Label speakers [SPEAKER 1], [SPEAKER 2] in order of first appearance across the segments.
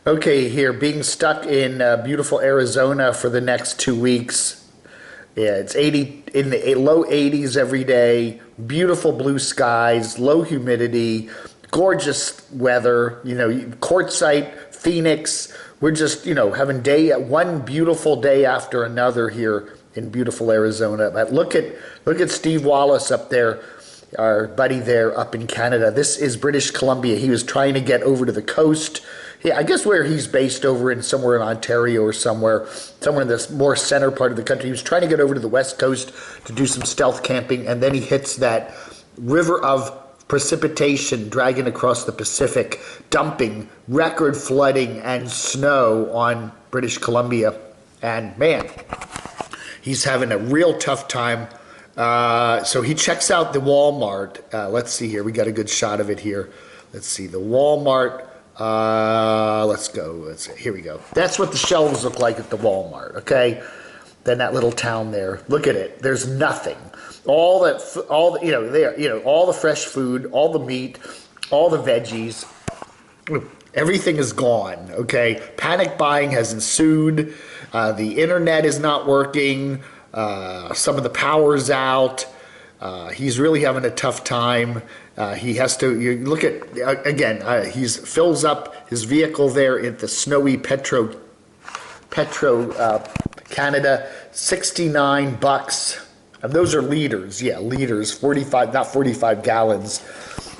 [SPEAKER 1] Okay, here, being stuck in beautiful Arizona for the next 2 weeks. Yeah, it's 80 in the low 80s every day. Beautiful blue skies, low humidity, gorgeous weather. Quartzsite, Phoenix. We're just having one beautiful day after another here in beautiful Arizona. But look at Steve Wallis up there, our buddy there up in Canada. This is British Columbia. He was trying to get over to the coast. Yeah, I guess where he's based over in somewhere in Ontario or somewhere in this more center part of the country. He was trying to get over to the west coast to do some stealth camping, and then he hits that river of precipitation dragging across the Pacific, dumping record flooding and snow on British Columbia. And man, he's having a real tough time. So he checks out the Walmart. Let's see here. We got a good shot of it here. Let's see the Walmart. Let's go. Here we go. That's what the shelves look like at the Walmart. Okay, then that little town there. Look at it. There's nothing. All the fresh food, all the meat, all the veggies. Everything is gone. Okay, panic buying has ensued. The internet is not working. Some of the power's out. He's really having a tough time. He has to, you look at, again, he fills up his vehicle there at the snowy Petro Canada, $69. And those are liters, yeah, liters, 45, not 45 gallons.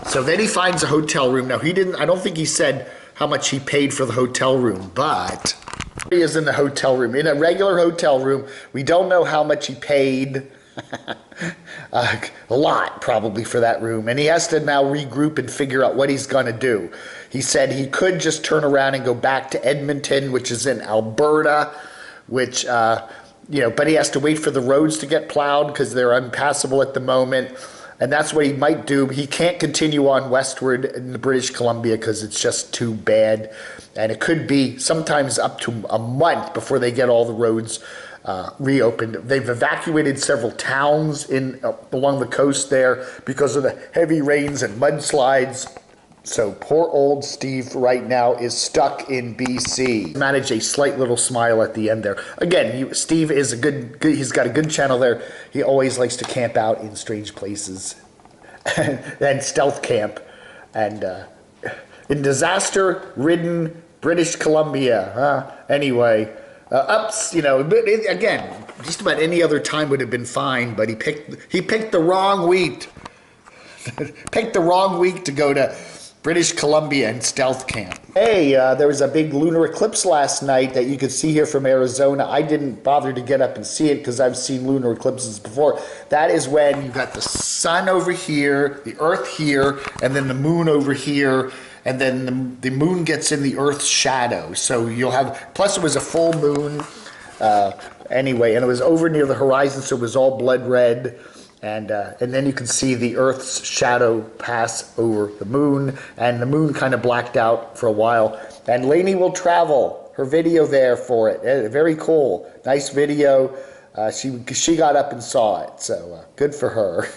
[SPEAKER 1] So then he finds a hotel room. Now I don't think he said how much he paid for the hotel room, but he is in the hotel room, in a regular hotel room. We don't know how much he paid. A lot probably for that room, and he has to now regroup and figure out what he's going to do. He said he could just turn around and go back to Edmonton, which is in Alberta, which but he has to wait for the roads to get plowed because they're unpassable at the moment, and that's what he might do. He can't continue on westward in the British Columbia because it's just too bad, and it could be sometimes up to a month before they get all the roads reopened. They've evacuated several towns along the coast there because of the heavy rains and mudslides. So poor old Steve right now is stuck in BC. Manage a slight little smile at the end there. Again, Steve is he's got a good channel there. He always likes to camp out in strange places and stealth camp. And in disaster-ridden British Columbia. Anyway, again, just about any other time would have been fine, but he picked the wrong week. Picked the wrong week to go to British Columbia and stealth camp. Hey, there was a big lunar eclipse last night that you could see here from Arizona. I didn't bother to get up and see it because I've seen lunar eclipses before. That is when you got the sun over here, the earth here, and then the moon over here. And then the moon gets in the Earth's shadow. So you'll have, plus it was a full moon anyway, and it was over near the horizon, so it was all blood red. And then you can see the Earth's shadow pass over the moon, and the moon kind of blacked out for a while. And Lainey will travel, her video there for it. Very cool, nice video. She got up and saw it, so good for her.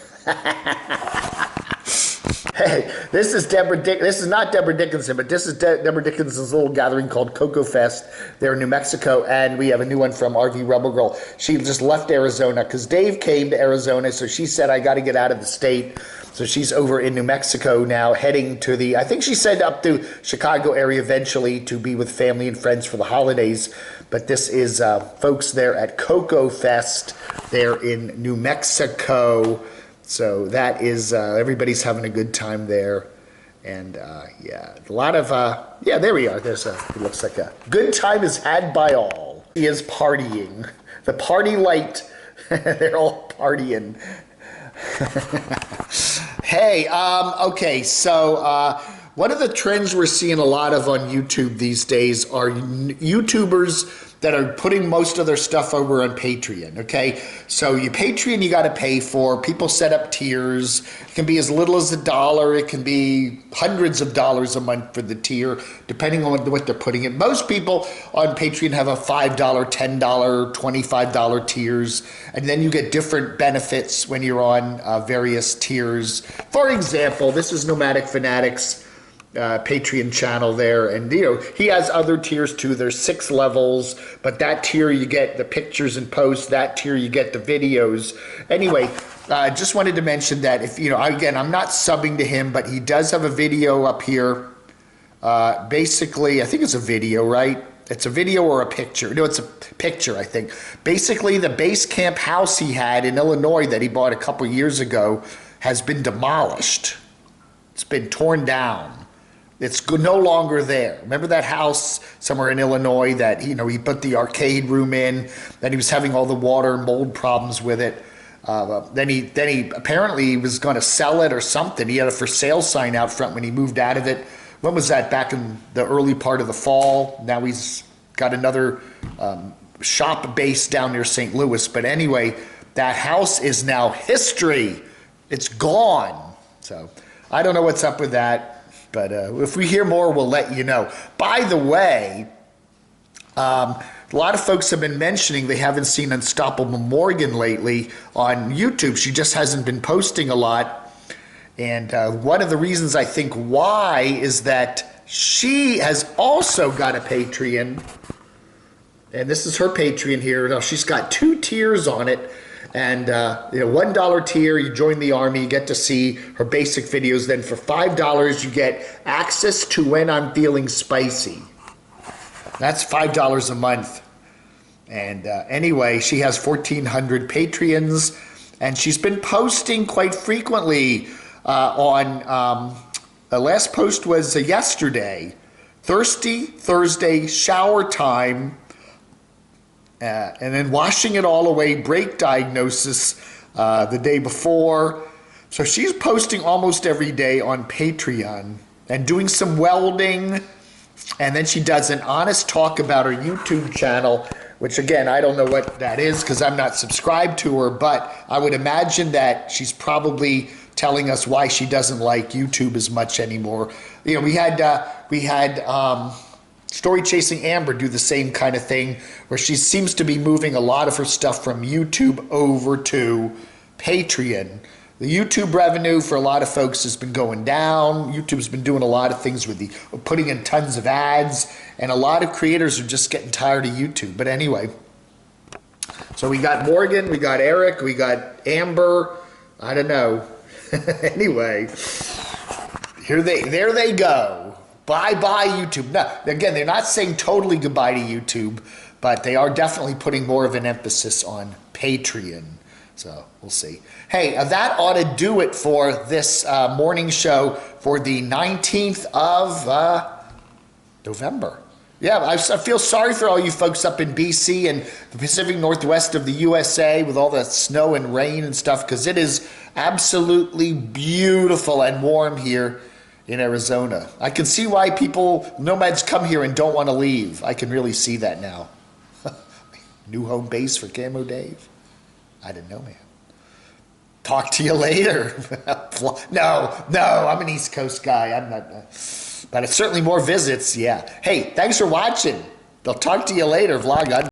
[SPEAKER 1] Hey, this is not Deborah Dickinson, but this is Deborah Dickinson's little gathering called Cocoa Fest there in New Mexico, and we have a new one from RV Rebel Girl. She just left Arizona because Dave came to Arizona, so she said, I got to get out of the state. So she's over in New Mexico now, heading to I think she said up to Chicago area eventually to be with family and friends for the holidays. But this is folks there at Cocoa Fest there in New Mexico. So that is, everybody's having a good time there. And yeah, a lot of, there we are. It looks like a good time is had by all. He is partying. The party light, they're all partying. Hey, okay, so one of the trends we're seeing a lot of on YouTube these days are YouTubers that are putting most of their stuff over on Patreon, okay? So your Patreon you gotta pay for. People set up tiers. It can be as little as $1. It can be hundreds of dollars a month for the tier, depending on what they're putting in. Most people on Patreon have a $5, $10, $25 tiers, and then you get different benefits when you're on various tiers. For example, this is Nomadic Fanatics Patreon channel there. And, you know, he has other tiers too. There's 6 levels, but that tier you get the pictures and posts. That tier you get the videos. Anyway, just wanted to mention that if, you know, again, I'm not subbing to him, but he does have a video up here. Basically, I think it's a video, right? It's a video or a picture. No, it's a picture, I think. Basically, the base camp house he had in Illinois that he bought a couple years ago has been demolished. It's been torn down. It's no longer there. Remember that house somewhere in Illinois that, you know, he put the arcade room in, then he was having all the water and mold problems with it. Then he apparently was going to sell it or something. He had a for sale sign out front when he moved out of it. When was that? Back in the early part of the fall. Now he's got another shop base down near St. Louis. But anyway, that house is now history. It's gone. So I don't know what's up with that. But if we hear more, we'll let you know. By the way, a lot of folks have been mentioning they haven't seen Unstoppable Morgan lately on YouTube. She just hasn't been posting a lot. And one of the reasons I think why is that she has also got a Patreon. And this is her Patreon here. Now, she's got 2 tiers on it. And you know, $1 tier, you join the army, you get to see her basic videos. Then for $5, you get access to When I'm Feeling Spicy. That's $5 a month. And anyway, she has 1,400 Patreons, and she's been posting quite frequently on, the last post was yesterday, Thirsty Thursday shower time, and then washing it all away, break diagnosis the day before. So she's posting almost every day on Patreon and doing some welding. And then she does an honest talk about her YouTube channel, which again, I don't know what that is because I'm not subscribed to her, but I would imagine that she's probably telling us why she doesn't like YouTube as much anymore. You know, we had Story Chasing Amber do the same kind of thing where she seems to be moving a lot of her stuff from YouTube over to Patreon. The YouTube revenue for a lot of folks has been going down. YouTube's been doing a lot of things with putting in tons of ads, and a lot of creators are just getting tired of YouTube. But anyway, so we got Morgan, we got Eric, we got Amber. I don't know. Anyway, there they go. Bye-bye YouTube. No, again, they're not saying totally goodbye to YouTube, but they are definitely putting more of an emphasis on Patreon. So we'll see. Hey, that ought to do it for this morning show for the 19th of November. Yeah, I feel sorry for all you folks up in BC and the Pacific Northwest of the USA with all the snow and rain and stuff, because it is absolutely beautiful and warm here in Arizona. I can see why nomads come here and don't want to leave. I can really see that now. New home base for Camo Dave? I didn't know, man. Talk to you later. No, I'm an East Coast guy. I'm not, but it's certainly more visits, yeah. Hey, thanks for watching. They'll talk to you later, vlog.